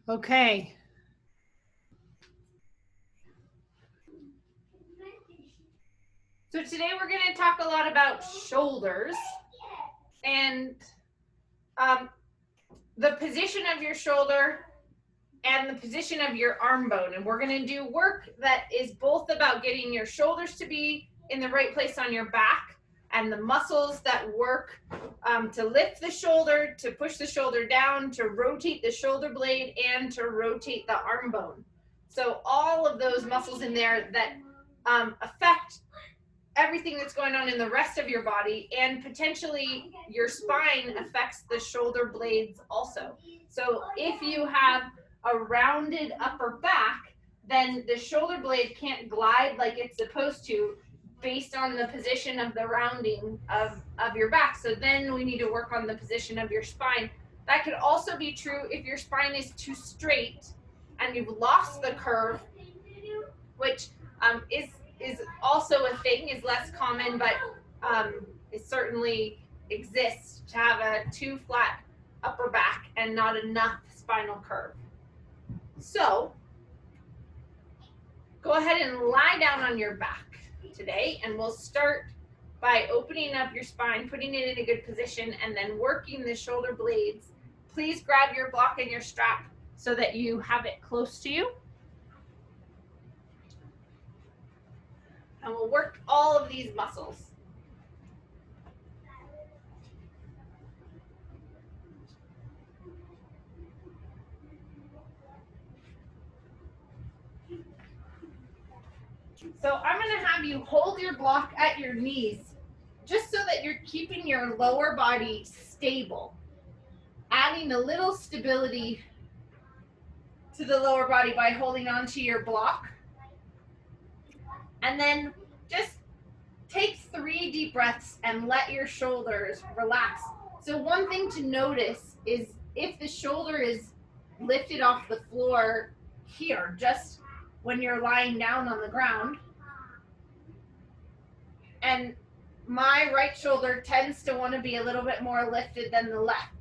Okay. So today we're going to talk a lot about shoulders and the position of your shoulder and the position of your arm bone. And we're going to do work that is both about getting your shoulders to be in the right place on your back and the muscles that work to lift the shoulder, to push the shoulder down, to rotate the shoulder blade, and to rotate the arm bone. So all of those muscles in there that affect everything that's going on in the rest of your body, and potentially your spine affects the shoulder blades also. So if you have a rounded upper back, then the shoulder blade can't glide like it's supposed to based on the position of the rounding of your back. So then we need to work on the position of your spine. That could also be true if your spine is too straight and you've lost the curve, which is also a thing, is less common, but it certainly exists to have a too flat upper back and not enough spinal curve. So go ahead and lie down on your back today, and we'll start by opening up your spine, putting it in a good position, and then working the shoulder blades. Please grab your block and your strap so that you have it close to you. And we'll work all of these muscles. So I'm going to have you hold your block at your knees just so that you're keeping your lower body stable, adding a little stability to the lower body by holding onto your block. And then just take 3 deep breaths and let your shoulders relax. So one thing to notice is if the shoulder is lifted off the floor here, just when you're lying down on the ground, and my right shoulder tends to want to be a little bit more lifted than the left.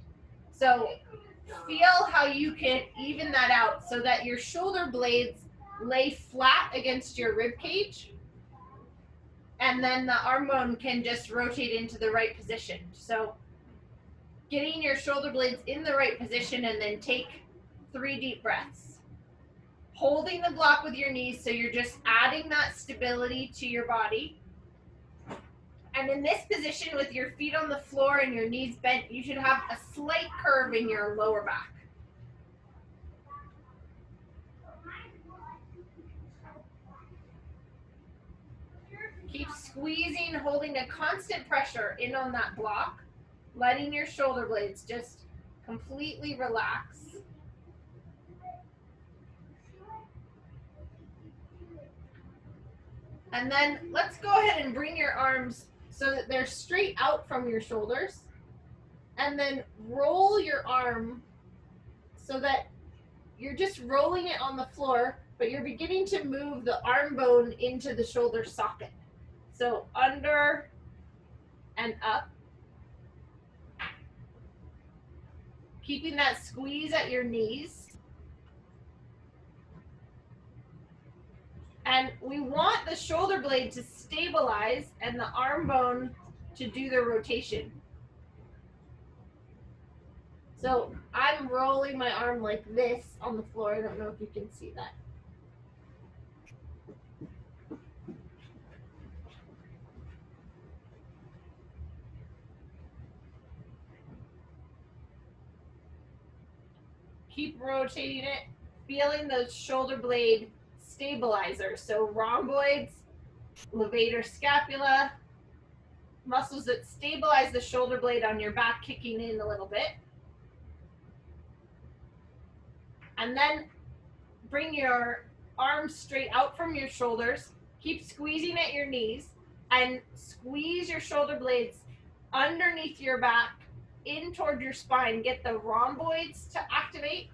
So feel how you can even that out so that your shoulder blades lay flat against your rib cage, and then the arm bone can just rotate into the right position. So getting your shoulder blades in the right position, and then take 3 deep breaths. Holding the block with your knees so you're just adding that stability to your body. And in this position with your feet on the floor and your knees bent, you should have a slight curve in your lower back. Keep squeezing, holding a constant pressure in on that block, letting your shoulder blades just completely relax. And then let's go ahead and bring your arms so that they're straight out from your shoulders. And then roll your arm so that you're just rolling it on the floor, but you're beginning to move the arm bone into the shoulder socket. So under and up. Keeping that squeeze at your knees. And we want the shoulder blade to stabilize and the arm bone to do the rotation. So I'm rolling my arm like this on the floor. I don't know if you can see that. Keep rotating it, feeling the shoulder blade stabilizer. So rhomboids, levator scapula, muscles that stabilize the shoulder blade on your back, kicking in a little bit. And then bring your arms straight out from your shoulders. Keep squeezing at your knees and squeeze your shoulder blades underneath your back in toward your spine. Get the rhomboids to activate.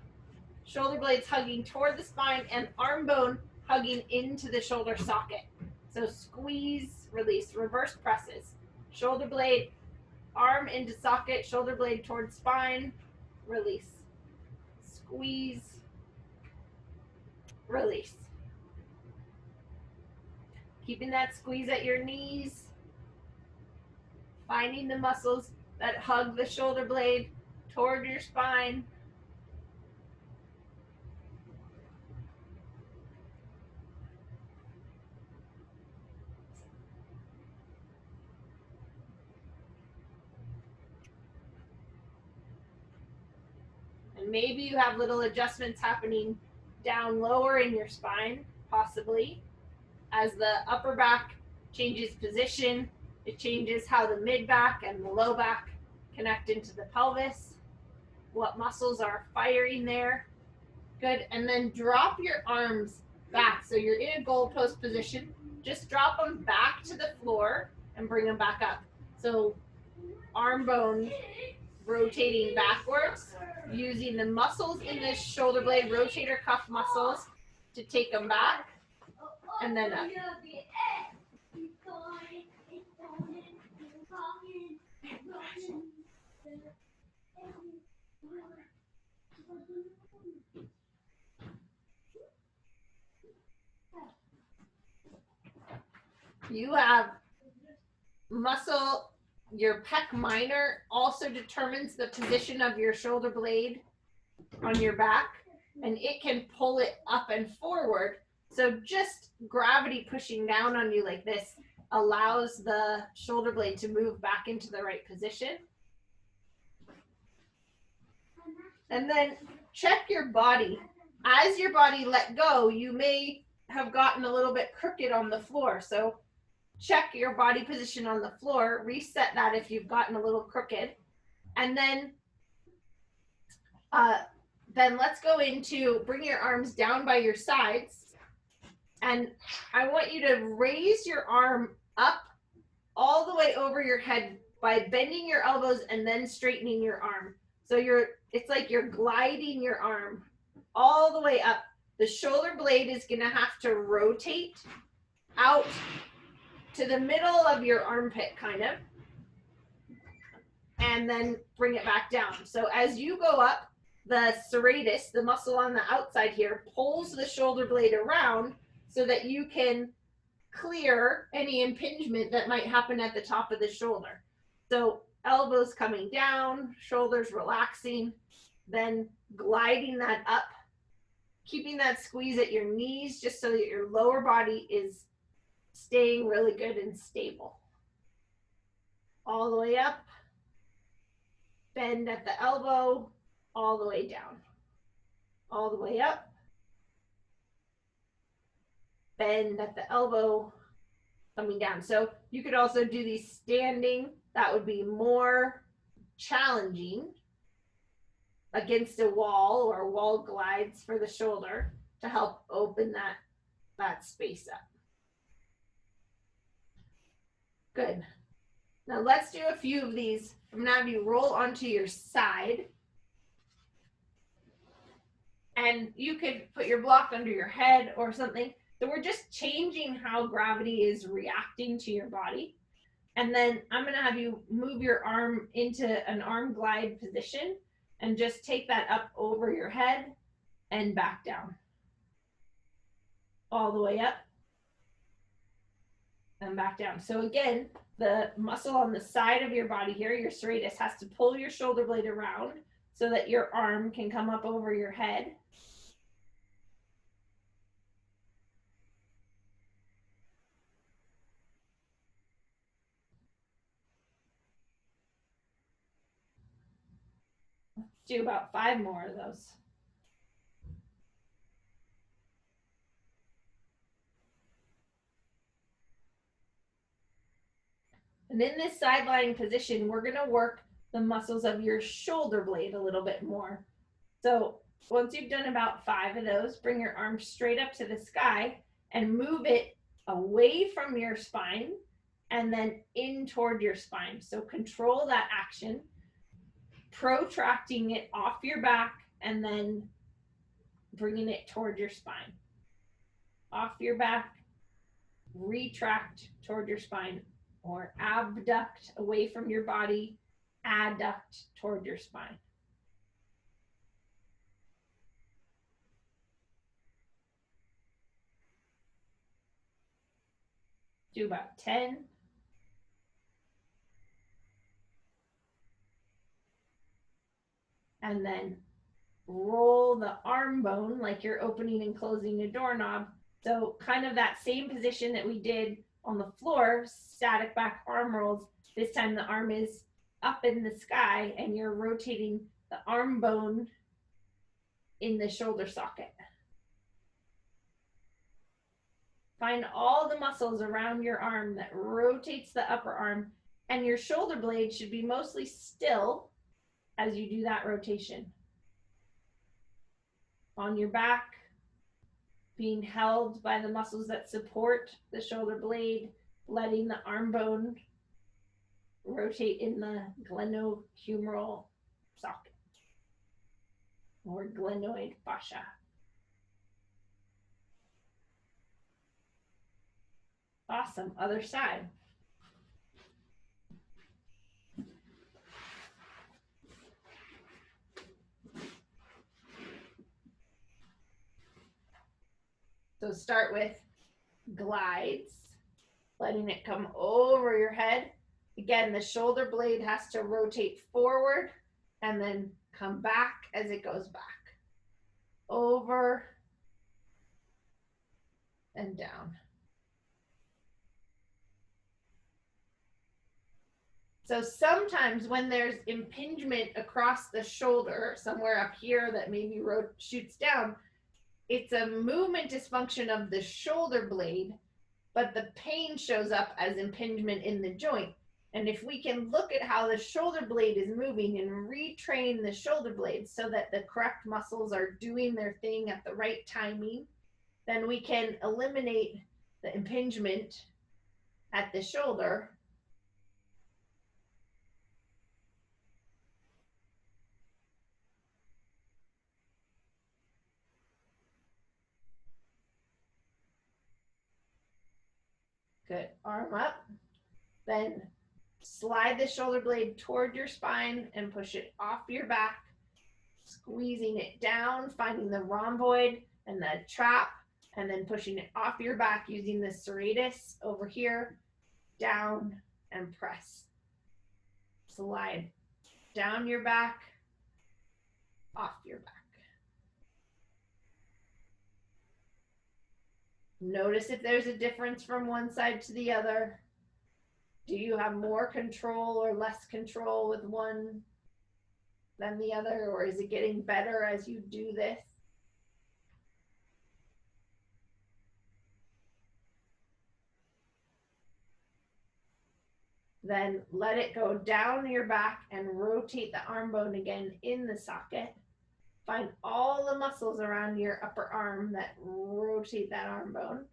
Shoulder blades hugging toward the spine and arm bone hugging into the shoulder socket. So squeeze, release, reverse presses. Shoulder blade, arm into socket, shoulder blade towards spine, release. Squeeze, release. Keeping that squeeze at your knees, finding the muscles that hug the shoulder blade toward your spine. And maybe you have little adjustments happening down lower in your spine, possibly. As the upper back changes position, it changes how the mid back and the low back connect into the pelvis, what muscles are firing there. Good. And then drop your arms back. So you're in a goalpost position. Just drop them back to the floor and bring them back up. So arm bone rotating backwards, using the muscles in the shoulder blade, rotator cuff muscles, to take them back and then up. You have muscle, your pec minor also determines the position of your shoulder blade on your back, and it can pull it up and forward. So just gravity pushing down on you like this allows the shoulder blade to move back into the right position. And then check your body. As your body let go, you may have gotten a little bit crooked on the floor. So check your body position on the floor, reset that if you've gotten a little crooked. And then let's go into bring your arms down by your sides. And I want you to raise your arm up all the way over your head by bending your elbows and then straightening your arm. So it's like you're gliding your arm all the way up. The shoulder blade is going to have to rotate out to the middle of your armpit, kind of, and then bring it back down. So as you go up, the serratus, the muscle on the outside here, pulls the shoulder blade around so that you can clear any impingement that might happen at the top of the shoulder. So elbows coming down, shoulders relaxing, then gliding that up, keeping that squeeze at your knees just so that your lower body is staying really good and stable. All the way up, bend at the elbow, all the way down. All the way up, bend at the elbow, coming down. So you could also do these standing. That would be more challenging against a wall or wall glides for the shoulder to help open that space up. Good. Now let's do a few of these. I'm going to have you roll onto your side. And you could put your block under your head or something. So we're just changing how gravity is reacting to your body. And then I'm going to have you move your arm into an arm glide position and just take that up over your head and back down. All the way up and back down. So again, the muscle on the side of your body here, your serratus, has to pull your shoulder blade around so that your arm can come up over your head. Do about 5 more of those. And in this side lying position, we're going to work the muscles of your shoulder blade a little bit more. So once you've done about 5 of those, bring your arm straight up to the sky and move it away from your spine and then in toward your spine. So control that action, protracting it off your back and then bringing it toward your spine. Off your back, retract toward your spine, or abduct away from your body, adduct toward your spine. do about 10. And then roll the arm bone like you're opening and closing a doorknob. So kind of that same position that we did on the floor, static back arm rolls. This time the arm is up in the sky and you're rotating the arm bone in the shoulder socket. Find all the muscles around your arm that rotates the upper arm, and your shoulder blade should be mostly still as you do that rotation. On your back, being held by the muscles that support the shoulder blade, letting the arm bone rotate in the glenohumeral socket or glenoid fascia. Awesome. Other side. So start with glides, letting it come over your head. Again, the shoulder blade has to rotate forward and then come back as it goes back. Over and down. So sometimes when there's impingement across the shoulder, somewhere up here that maybe shoots down, it's a movement dysfunction of the shoulder blade, but the pain shows up as impingement in the joint. And if we can look at how the shoulder blade is moving and retrain the shoulder blade so that the correct muscles are doing their thing at the right timing, then we can eliminate the impingement at the shoulder. Good. Arm up. Then slide the shoulder blade toward your spine and push it off your back, squeezing it down, finding the rhomboid and the trap, and then pushing it off your back using the serratus over here, down and press. Slide down your back, off your back. Notice if there's a difference from one side to the other. Do you have more control or less control with one than the other, or is it getting better as you do this? Then let it go down your back and rotate the arm bone again in the socket. Find all the muscles around your upper arm that rotate that arm bone.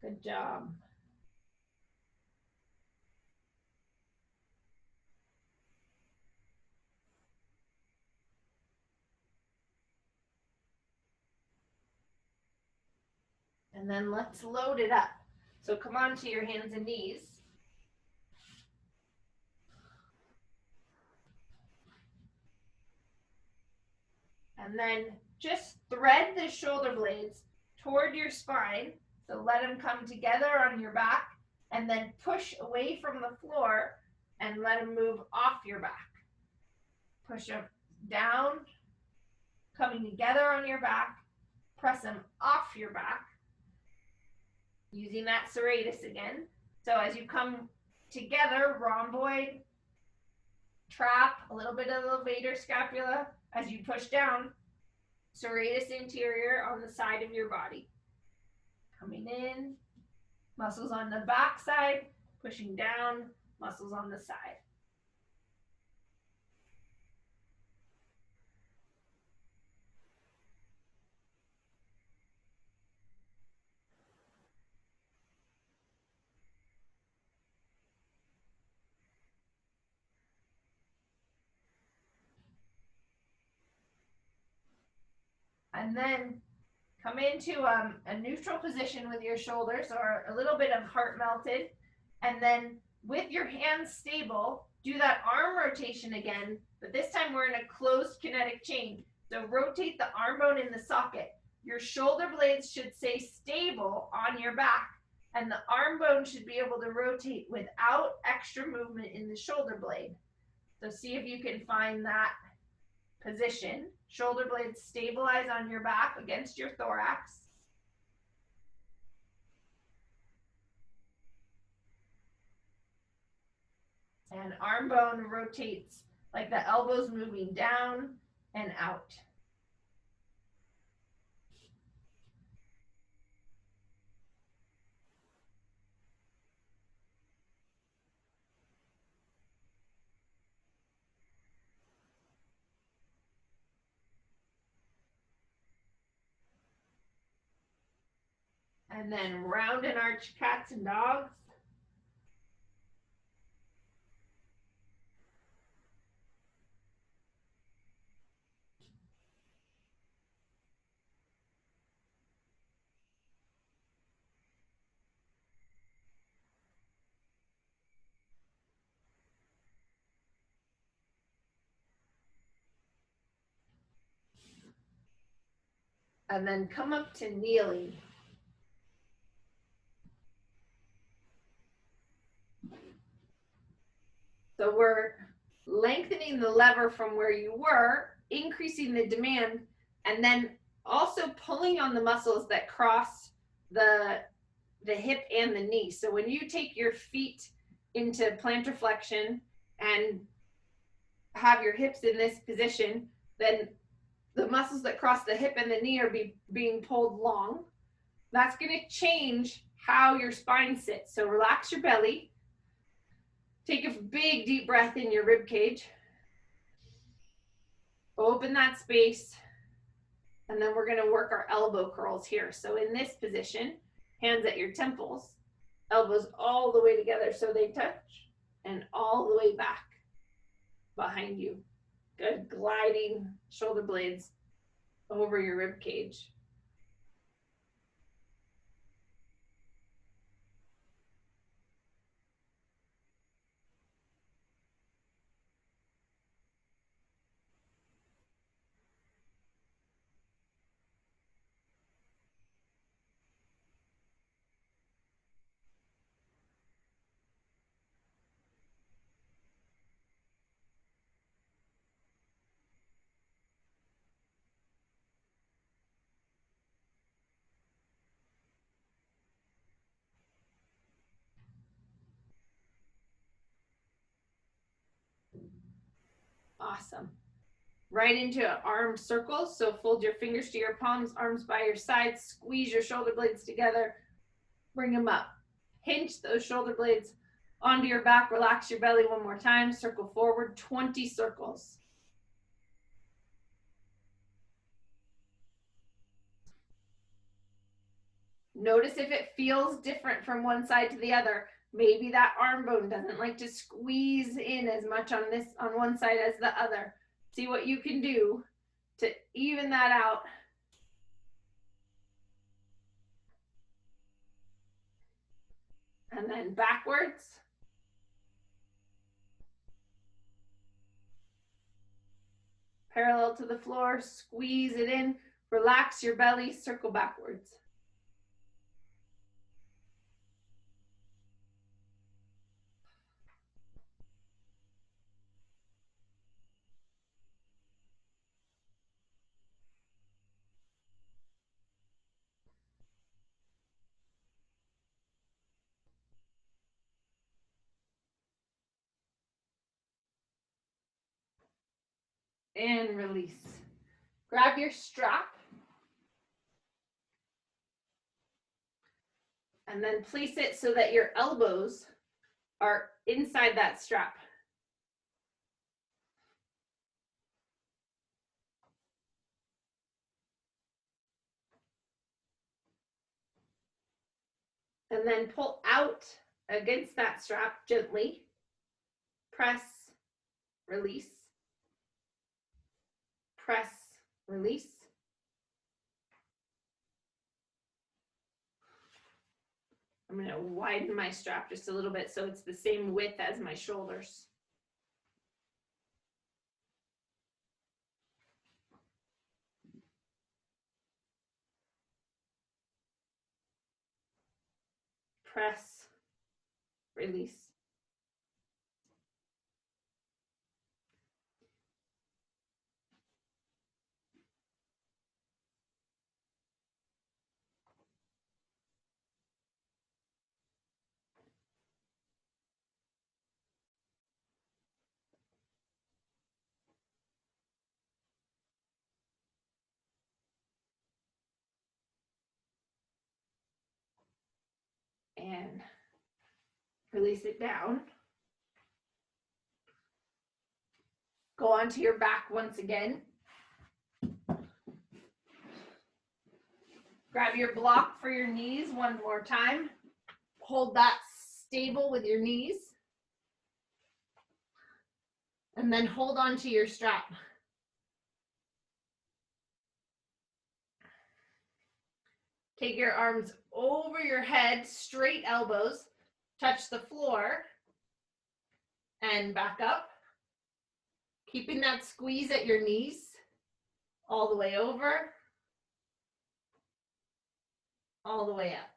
Good job. And then let's load it up. So come on to your hands and knees. And then just thread the shoulder blades toward your spine. So let them come together on your back and then push away from the floor and let them move off your back. Push them down, coming together on your back, press them off your back, using that serratus again. So as you come together, rhomboid, trap, a little bit of levator scapula. As you push down, serratus interior on the side of your body. Coming in, muscles on the back side, pushing down, muscles on the side. And then Come into a neutral position with your shoulders or a little bit of heart melted. And then with your hands stable, do that arm rotation again, but this time we're in a closed kinetic chain. So rotate the arm bone in the socket. Your shoulder blades should stay stable on your back, and the arm bone should be able to rotate without extra movement in the shoulder blade. So see if you can find that position. Shoulder blades stabilize on your back against your thorax. And arm bone rotates like the elbows moving down and out. And then round and arch cats and dogs. And then come up to kneeling. So we're lengthening the lever from where you were, increasing the demand, and then also pulling on the muscles that cross the hip and the knee. So when you take your feet into plantar flexion and have your hips in this position, then the muscles that cross the hip and the knee are being pulled long. That's going to change how your spine sits. So relax your belly. Take a big deep breath in your rib cage. Open that space. And then we're going to work our elbow curls here. So in this position, hands at your temples, elbows all the way together so they touch, and all the way back behind you. Good, gliding shoulder blades over your rib cage. Awesome. Right into arm circles. So fold your fingers to your palms, arms by your sides, squeeze your shoulder blades together, bring them up. Hinge those shoulder blades onto your back, relax your belly one more time, circle forward, 20 circles. Notice if it feels different from one side to the other. Maybe that arm bone doesn't like to squeeze in as much on one side as the other. See what you can do to even that out. And then backwards. Parallel to the floor, squeeze it in, relax your belly, circle backwards. And release. Grab your strap. And then place it so that your elbows are inside that strap. And then pull out against that strap gently. Press, release. Press, release. I'm going to widen my strap just a little bit so it's the same width as my shoulders. Press, release. And release it down. Go onto your back once again. Grab your block for your knees one more time. Hold that stable with your knees. And then hold on to your strap. Take your arms over your head, straight elbows, touch the floor, and back up. Keeping that squeeze at your knees, all the way over, all the way up.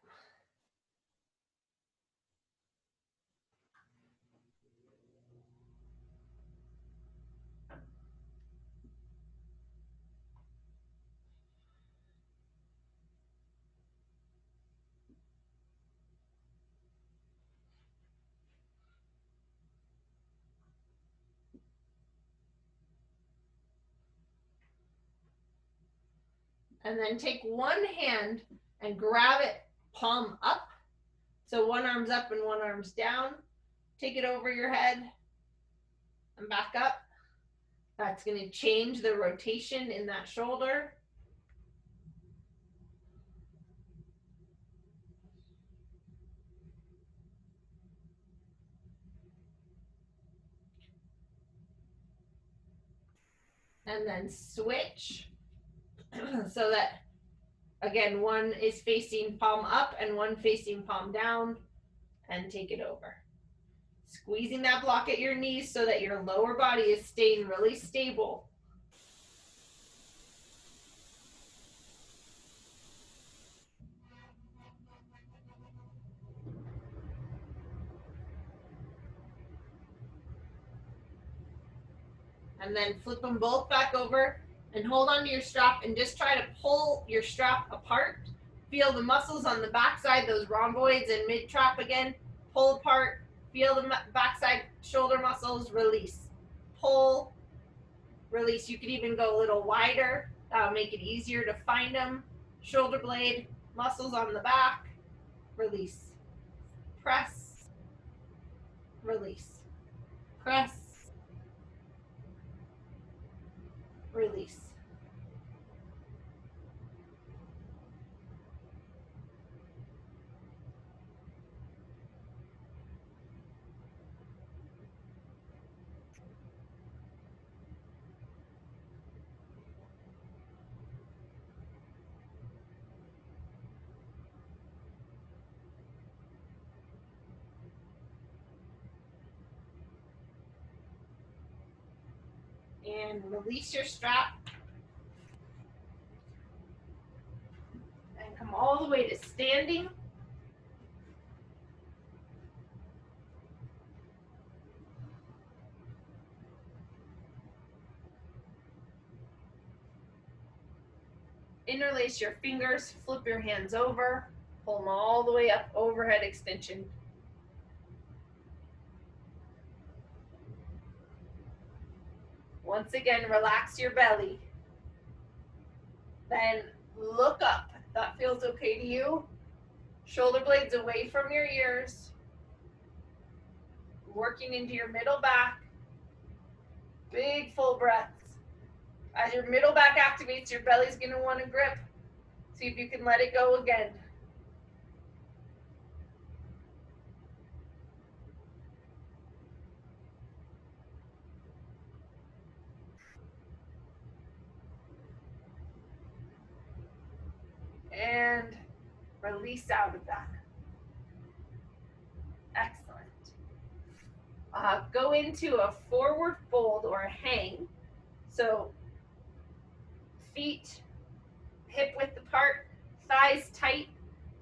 And then take one hand and grab it palm up. So one arm's up and one arm's down. Take it over your head and back up. That's going to change the rotation in that shoulder. And then switch so that, again, one is facing palm up and one facing palm down, and take it over. Squeezing that block at your knees so that your lower body is staying really stable. And then flip them both back over and hold onto your strap and just try to pull your strap apart. Feel the muscles on the backside, those rhomboids and mid-trap again. Pull apart, feel the backside shoulder muscles, release. Pull, release. You could even go a little wider. That'll make it easier to find them. Shoulder blade, muscles on the back, release. Press, release. Press, release. And release your strap. And come all the way to standing. Interlace your fingers, flip your hands over, pull them all the way up, overhead extension. Once again, relax your belly. Then look up. If that feels okay to you. Shoulder blades away from your ears. Working into your middle back. Big full breaths. As your middle back activates, your belly's going to want to grip. See if you can let it go again. And release out of that. go into a forward fold or a hang. So feet hip width apart, thighs tight.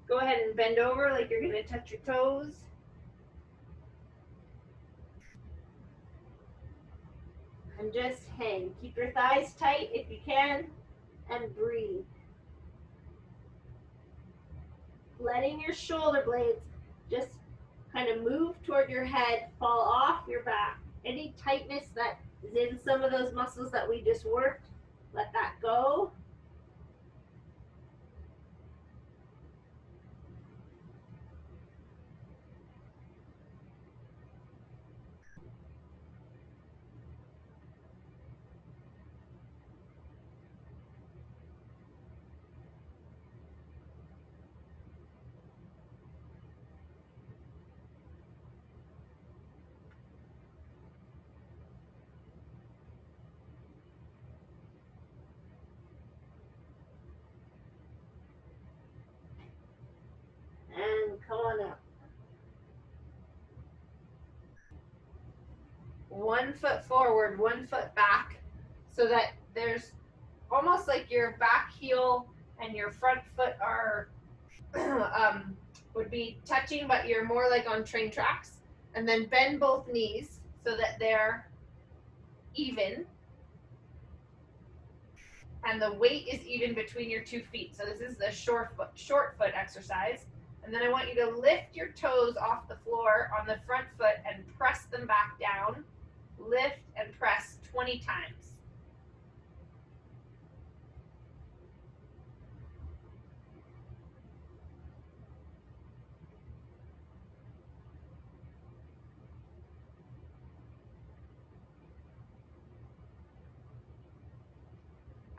Go ahead and bend over like you're going to touch your toes. And just hang. Keep your thighs tight if you can, and breathe. Letting your shoulder blades just kind of move toward your head, fall off your back. Any tightness that is in some of those muscles that we just worked, let that go. And come on up. 1 foot forward, 1 foot back, so that there's almost like your back heel and your front foot are would be touching, but you're more like on train tracks. And then bend both knees so that they're even. And the weight is even between your 2 feet. So this is the short foot exercise. And then I want you to lift your toes off the floor on the front foot and press them back down. Lift and press 20 times.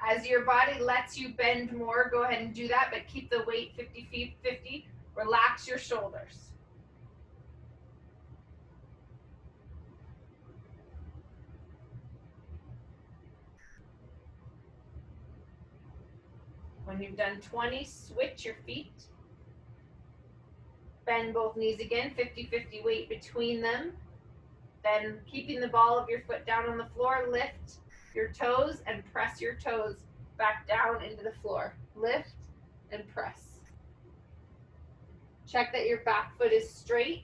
As your body lets you bend more, go ahead and do that, but keep the weight 50-50. Relax your shoulders. When you've done 20, switch your feet. Bend both knees again, 50-50 weight between them. Then keeping the ball of your foot down on the floor, lift your toes and press your toes back down into the floor. Lift and press. Check that your back foot is straight.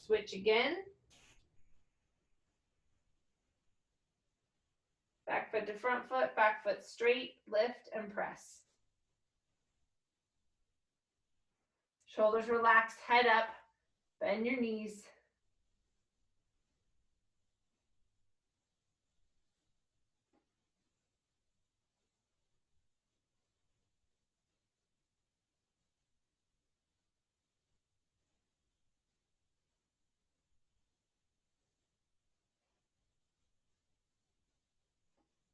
Switch again. Back foot to front foot, back foot straight, lift and press. Shoulders relaxed, head up, bend your knees.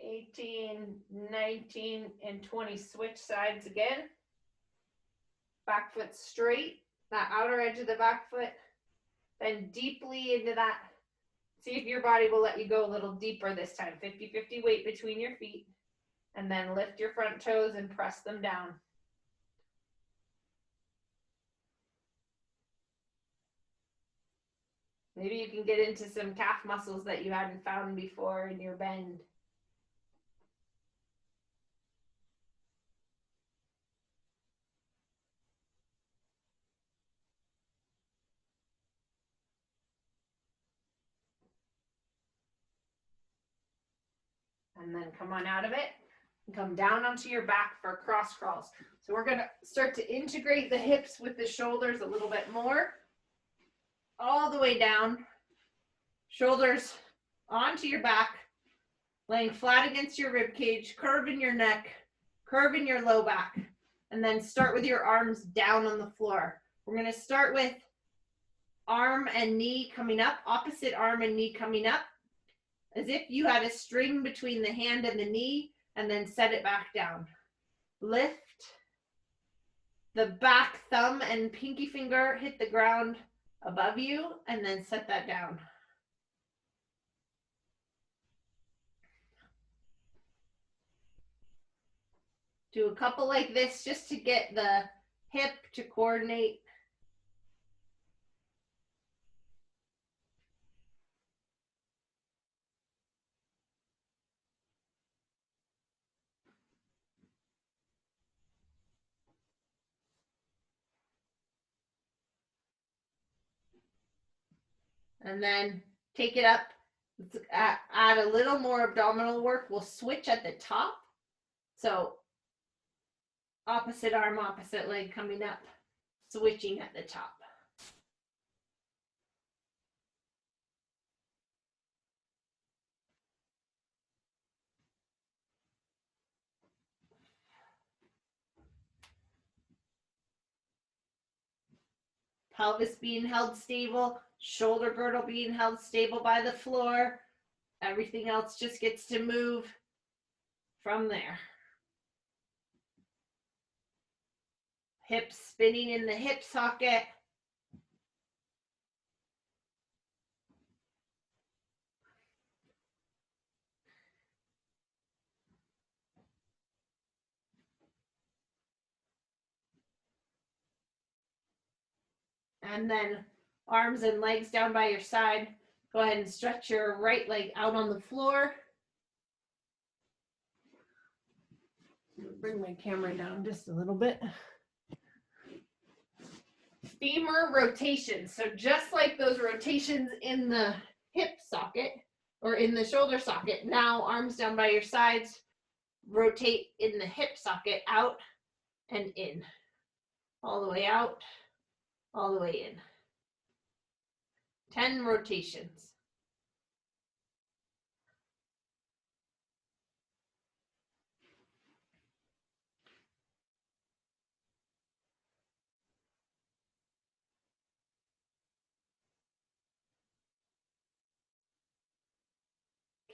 $18, $19, and $20. Switch sides again. Back foot straight, that outer edge of the back foot. Then deeply into that. See if your body will let you go a little deeper this time. 50-50 weight between your feet. And then lift your front toes and press them down. Maybe you can get into some calf muscles that you hadn't found before in your bend. And then come on out of it and come down onto your back for cross crawls. So we're gonna start to integrate the hips with the shoulders a little bit more. All the way down, shoulders onto your back, laying flat against your rib cage, curving your neck, curving your low back, and then start with your arms down on the floor. We're gonna start with arm and knee coming up, opposite arm and knee coming up, as if you had a string between the hand and the knee, and then set it back down. Lift. The back thumb and pinky finger hit the ground above you, and then set that down. Do a couple like this just to get the hip to coordinate. And then take it up, add a little more abdominal work. We'll switch at the top. So opposite arm, opposite leg coming up, switching at the top. Pelvis being held stable, shoulder girdle being held stable by the floor. Everything else just gets to move from there. Hips spinning in the hip socket. And then arms and legs down by your side. Go ahead and stretch your right leg out on the floor. Bring my camera down just a little bit. Femur rotation. So just like those rotations in the hip socket or in the shoulder socket, now arms down by your sides, rotate in the hip socket, out and in. All the way out, all the way in. 10 rotations.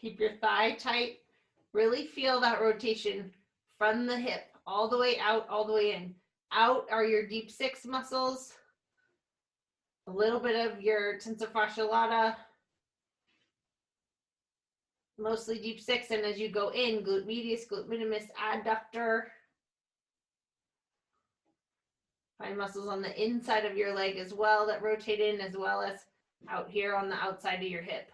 Keep your thigh tight. Really feel that rotation from the hip all the way out, all the way in. Out are your deep six muscles, a little bit of your tensor fascia lata, mostly deep six, and as you go in, glute medius, glute minimus, adductor. Find muscles on the inside of your leg as well that rotate in, as well as out here on the outside of your hip.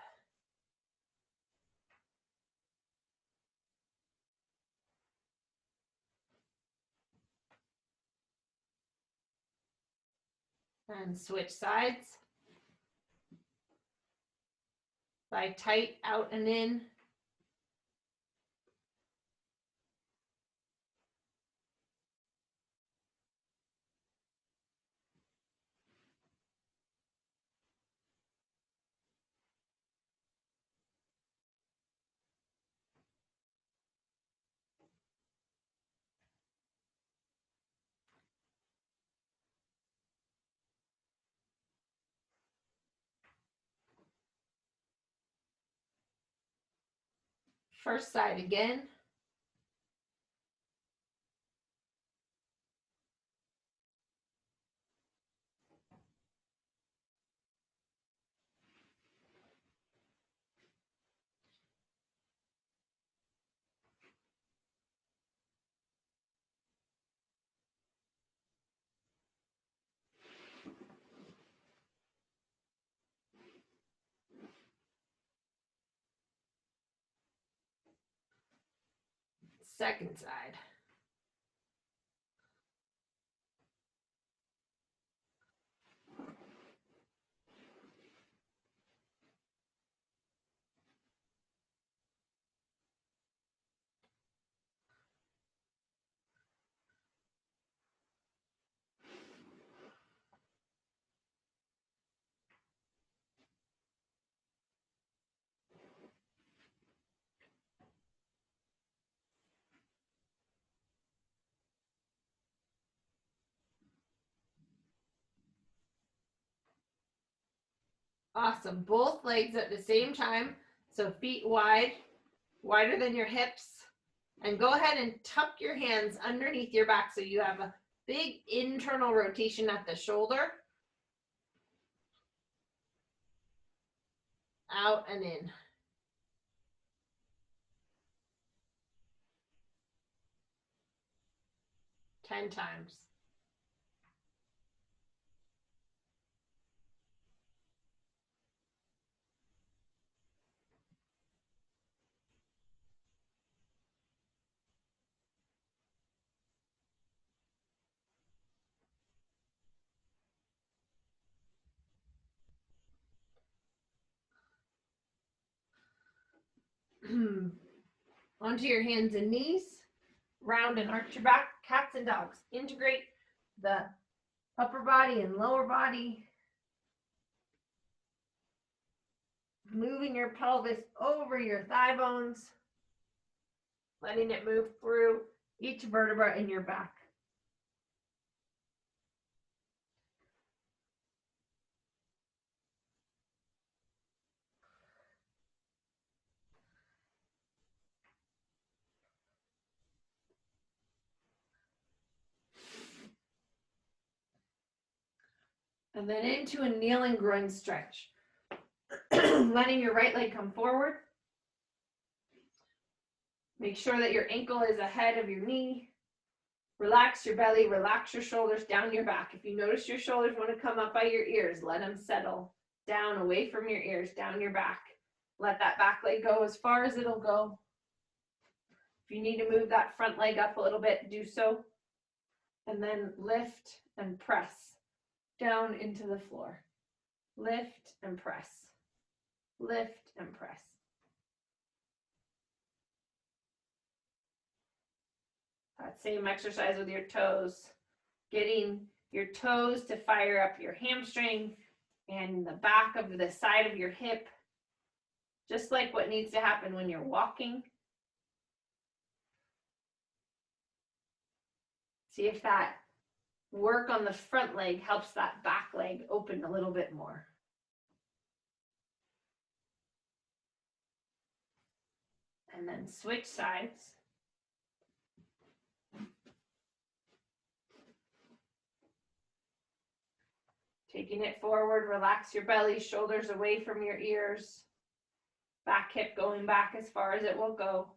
And switch sides. Thigh tight, out and in. First side again. Second side. Awesome. Both legs at the same time. So feet wide, wider than your hips. And go ahead and tuck your hands underneath your back so you have a big internal rotation at the shoulder. Out and in. Ten times. Onto your hands and knees. Round and arch your back. Cats and dogs. Integrate the upper body and lower body. Moving your pelvis over your thigh bones. Letting it move through each vertebra in your back. And then into a kneeling groin stretch. Letting your right leg come forward. Make sure that your ankle is ahead of your knee. Relax your belly, relax your shoulders down your back. If you notice your shoulders want to come up by your ears, let them settle down away from your ears, down your back. Let that back leg go as far as it'll go. If you need to move that front leg up a little bit, do so. And then lift and press down into the floor. Lift and press. Lift and press. That same exercise with your toes. Getting your toes to fire up your hamstring and the back of the side of your hip. Just like what needs to happen when you're walking. See if that work on the front leg helps that back leg open a little bit more. And then switch sides. Taking it forward, relax your belly, shoulders away from your ears. Back hip going back as far as it will go.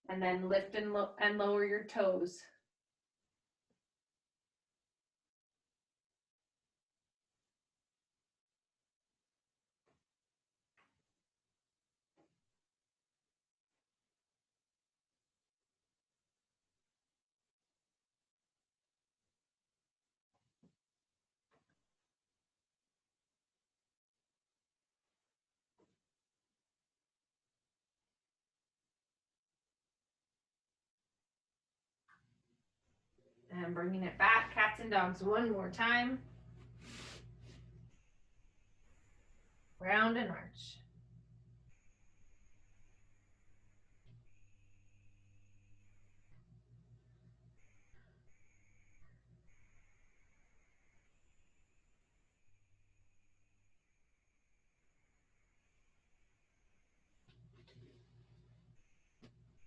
And then lift and lower your toes. And bringing it back, cats and dogs one more time. Round and arch.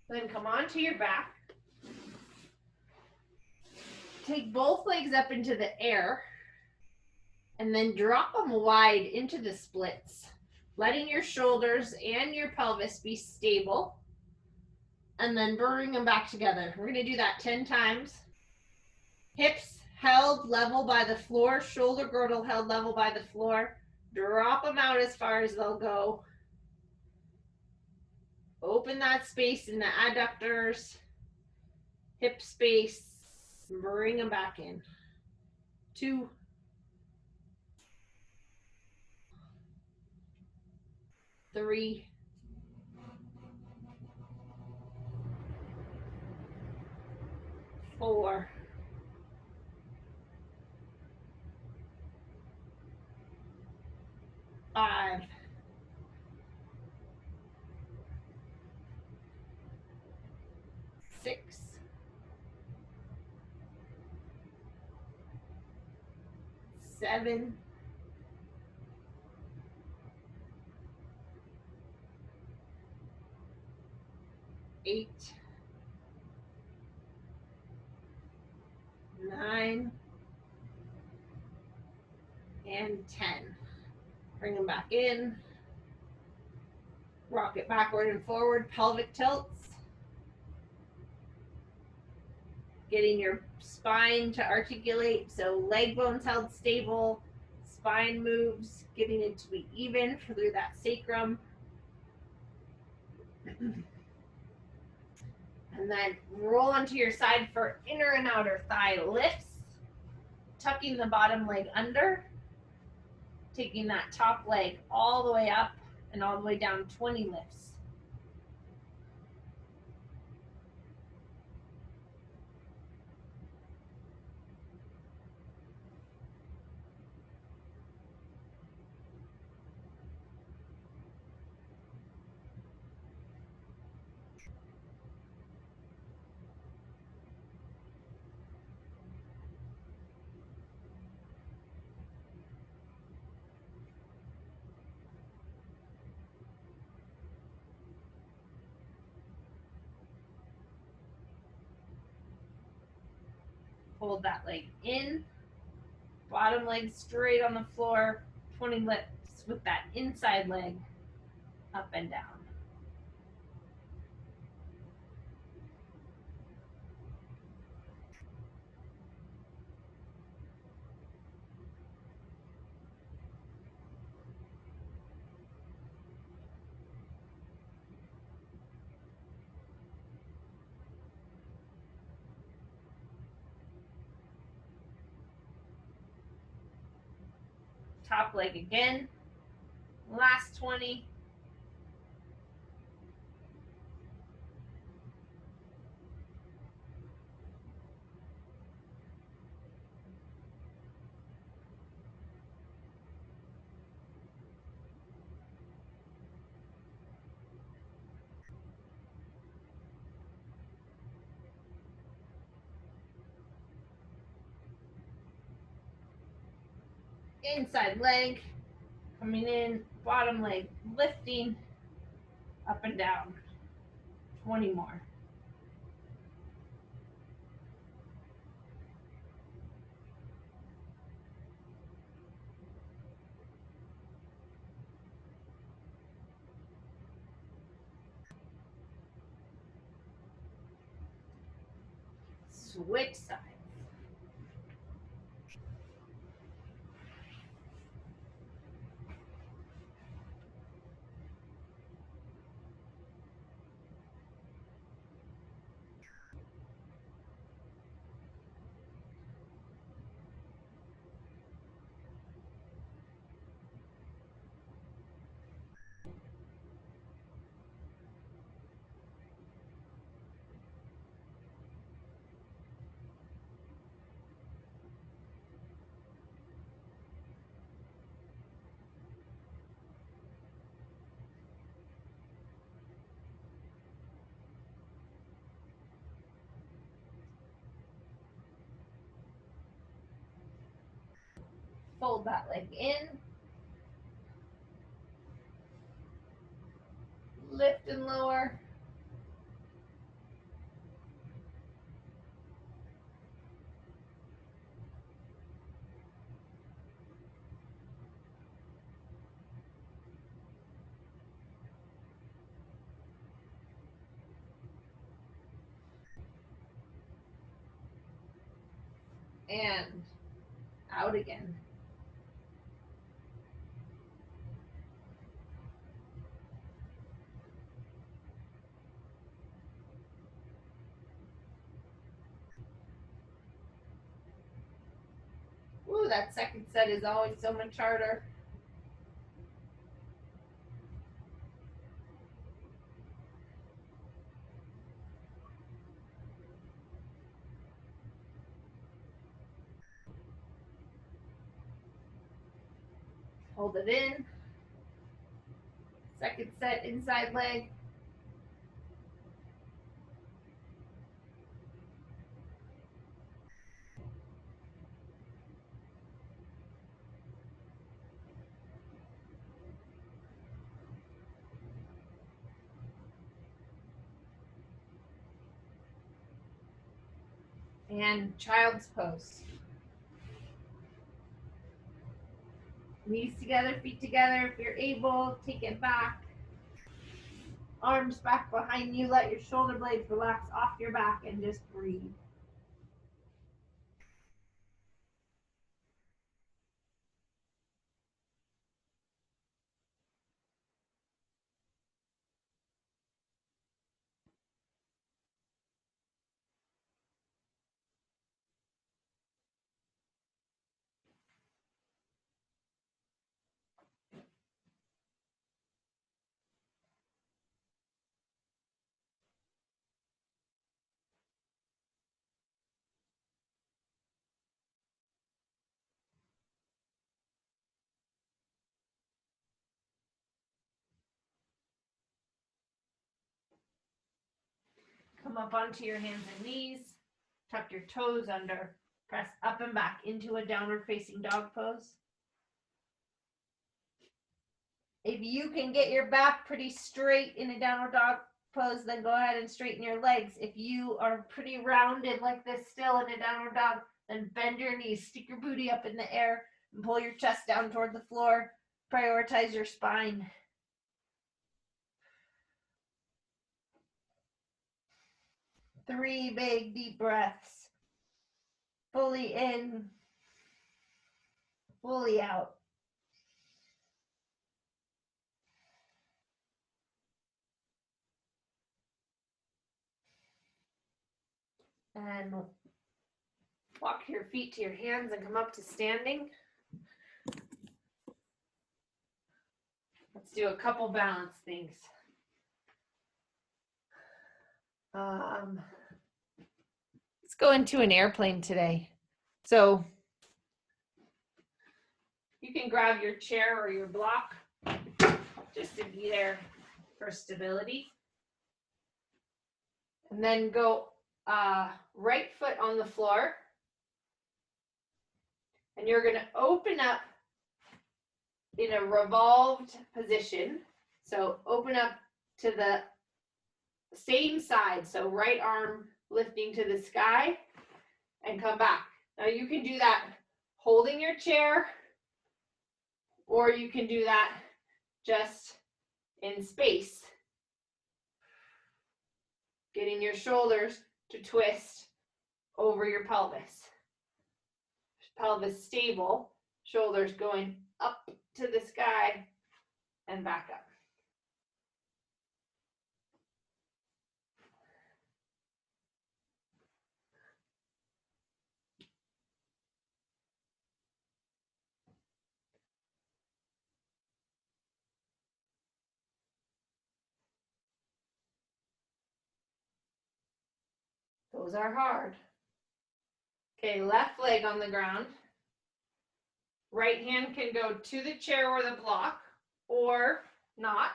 Then come onto your back. Take both legs up into the air and then drop them wide into the splits, letting your shoulders and your pelvis be stable, and then bring them back together. We're going to do that 10 times. Hips held level by the floor, shoulder girdle held level by the floor. Drop them out as far as they'll go. Open that space in the adductors, hip space, bring them back in. 2, 3, 4, 5, 6, 7, 8, 9, and 10. Bring them back in. Rock it backward and forward, pelvic tilts. Getting your spine to articulate, so leg bones held stable, spine moves, getting it to be even through that sacrum. And then roll onto your side for inner and outer thigh lifts, tucking the bottom leg under, taking that top leg all the way up and all the way down, 20 lifts. Hold that leg in, bottom leg straight on the floor, 20 lifts with that inside leg up and down. Top leg again, last 20. Inside leg, coming in, bottom leg lifting, up and down, 20 more. Switch sides. Fold that leg in, lift and lower. And out again. Ooh, that second set is always so much harder. Hold it in. Second set, inside leg. And child's pose. Knees together, feet together. If you're able, take it back. Arms back behind you. Let your shoulder blades relax off your back and just breathe. Come up onto your hands and knees. Tuck your toes under. Press up and back into a downward facing dog pose. If you can get your back pretty straight in a downward dog pose, then go ahead and straighten your legs. If you are pretty rounded like this still in a downward dog, then bend your knees, stick your booty up in the air, and pull your chest down toward the floor. Prioritize your spine. Three big deep breaths. Fully in, fully out. And walk your feet to your hands and come up to standing. Let's do a couple balance things. Let's go into an airplane today. So you can grab your chair or your block just to be there for stability. And then go right foot on the floor. And you're going to open up in a revolved position. So open up to the same side. So right arm lifting to the sky and come back. Now you can do that holding your chair, or you can do that just in space. Getting your shoulders to twist over your pelvis. Pelvis stable, shoulders going up to the sky and back up. Those are hard. Okay, left leg on the ground. Right hand can go to the chair or the block, or not.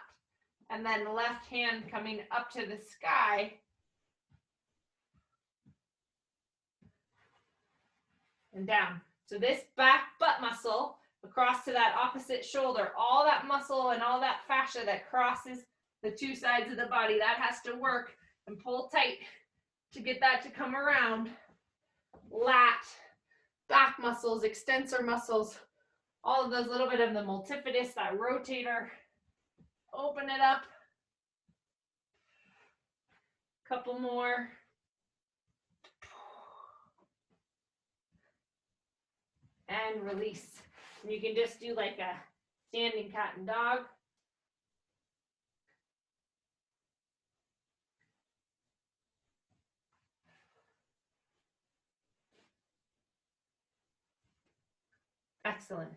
And then left hand coming up to the sky. And down. So this back butt muscle across to that opposite shoulder, all that muscle and all that fascia that crosses the two sides of the body, that has to work and pull tight to get that to come around. Lat, back muscles, extensor muscles, all of those, little bit of the multifidus, that rotator. Open it up. Couple more. And release. And you can just do like a standing cat and dog. Excellent.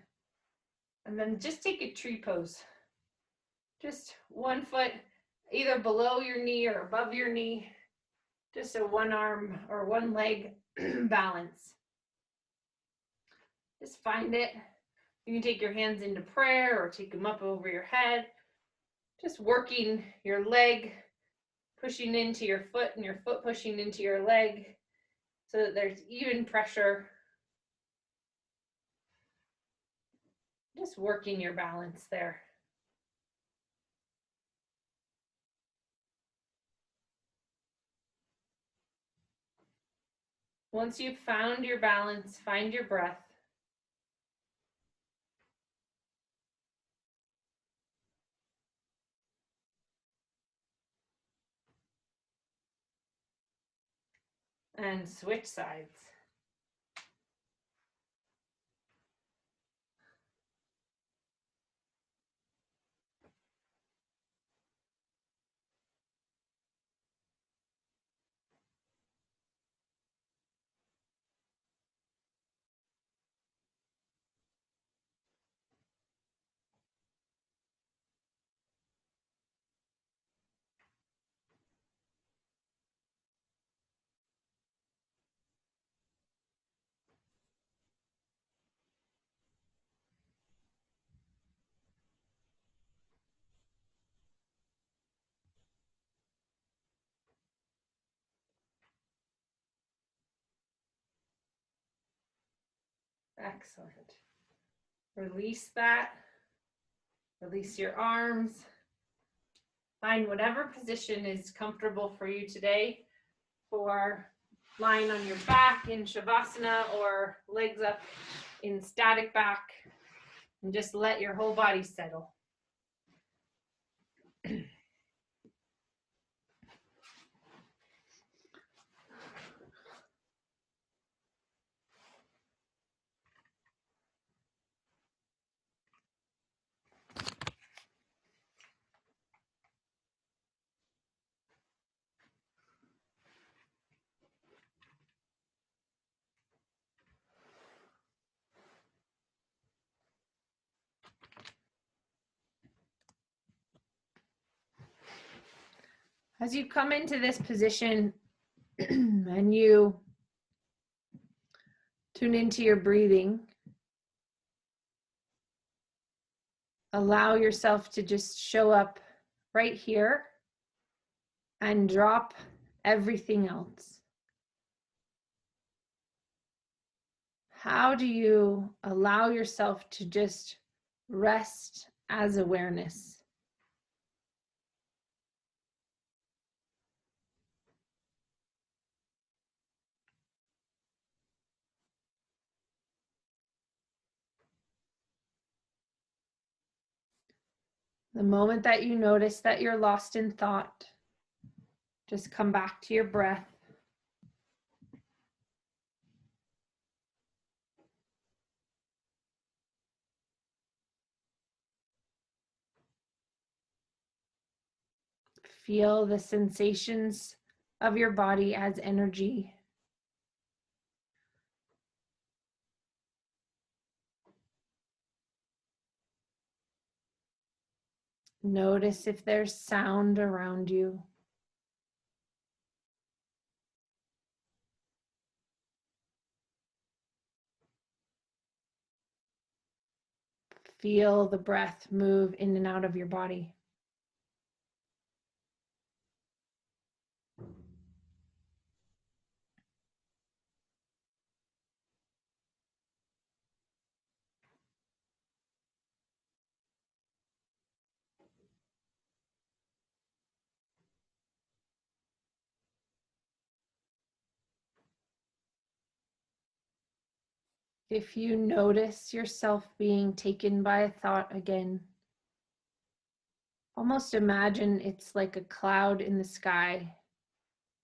And then just take a tree pose. Just one foot either below your knee or above your knee. Just a one arm or one leg balance. Just find it. You can take your hands into prayer or take them up over your head. Just working your leg, pushing into your foot and your foot pushing into your leg so that there's even pressure. Just working your balance there. Once you've found your balance, find your breath. And switch sides. Excellent. Release that. Release your arms. Find whatever position is comfortable for you today, for lying on your back in Shavasana or legs up in static back, and just let your whole body settle. As you come into this position and you tune into your breathing, allow yourself to just show up right here and drop everything else. How do you allow yourself to just rest as awareness? The moment that you notice that you're lost in thought, just come back to your breath. Feel the sensations of your body as energy. Notice if there's sound around you. Feel the breath move in and out of your body. If you notice yourself being taken by a thought again, almost imagine it's like a cloud in the sky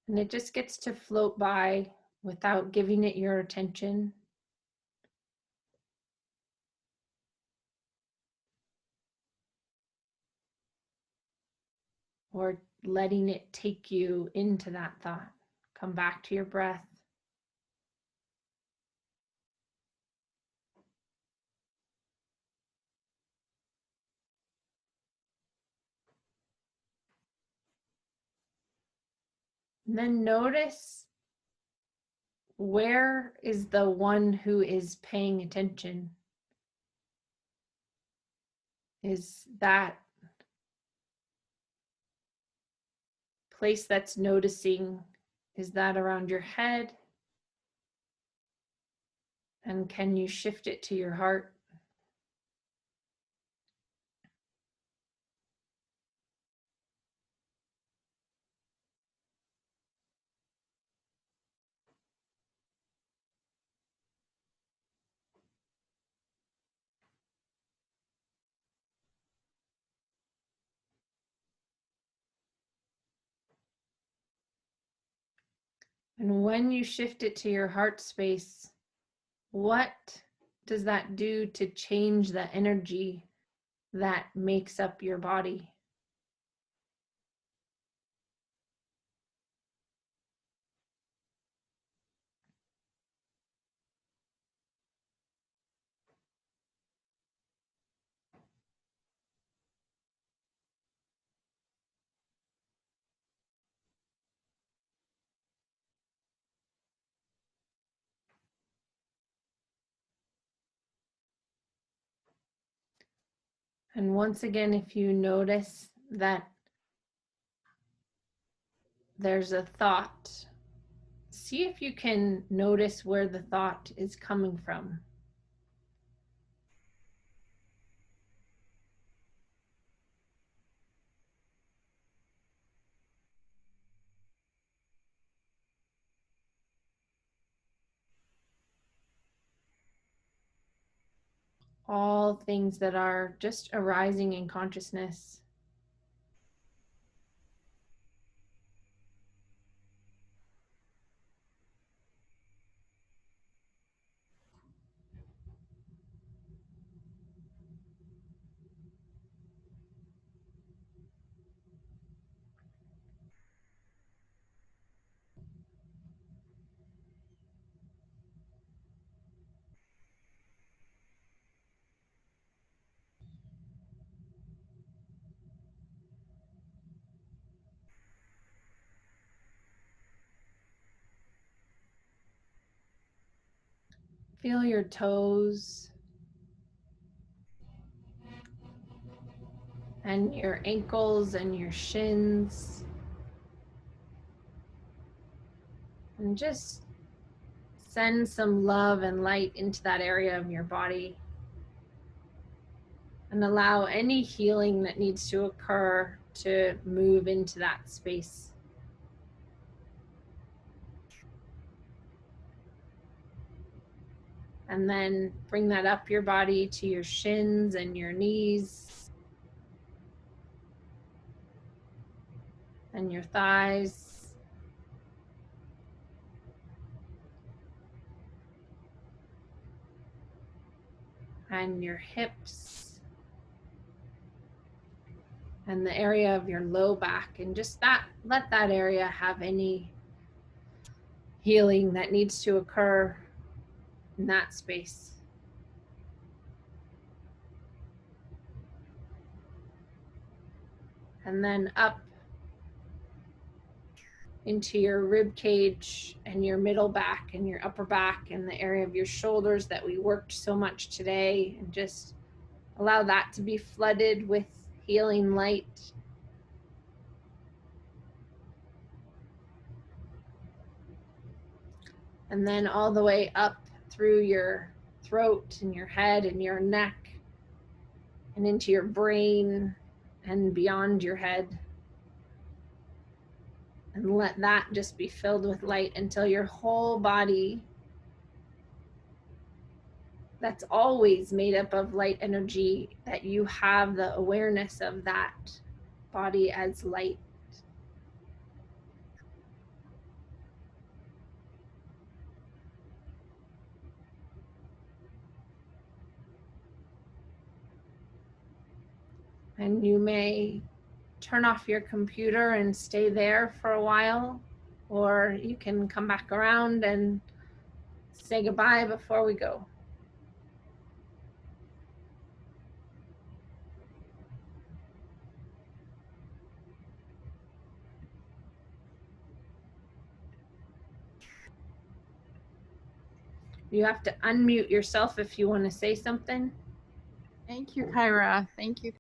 and it just gets to float by without giving it your attention. Or letting it take you into that thought. Come back to your breath. And then notice, where is the one who is paying attention? Is that place that's noticing, is that around your head? And can you shift it to your heart? And when you shift it to your heart space, what does that do to change the energy that makes up your body? And once again, if you notice that there's a thought, see if you can notice where the thought is coming from. All things that are just arising in consciousness. Feel your toes and your ankles and your shins. And just send some love and light into that area of your body. And allow any healing that needs to occur to move into that space. And then bring that up your body to your shins and your knees and your thighs. And your hips and the area of your low back, and just let that area have any healing that needs to occur in that space. And then up into your rib cage and your middle back and your upper back and the area of your shoulders that we worked so much today, and just allow that to be flooded with healing light. And then all the way up through your throat and your head and your neck and into your brain and beyond your head. And let that just be filled with light until your whole body, that's always made up of light energy, that you have the awareness of that body as light. And you may turn off your computer and stay there for a while, or you can come back around and say goodbye before we go. You have to unmute yourself if you want to say something. Thank you, Kyra. Thank you.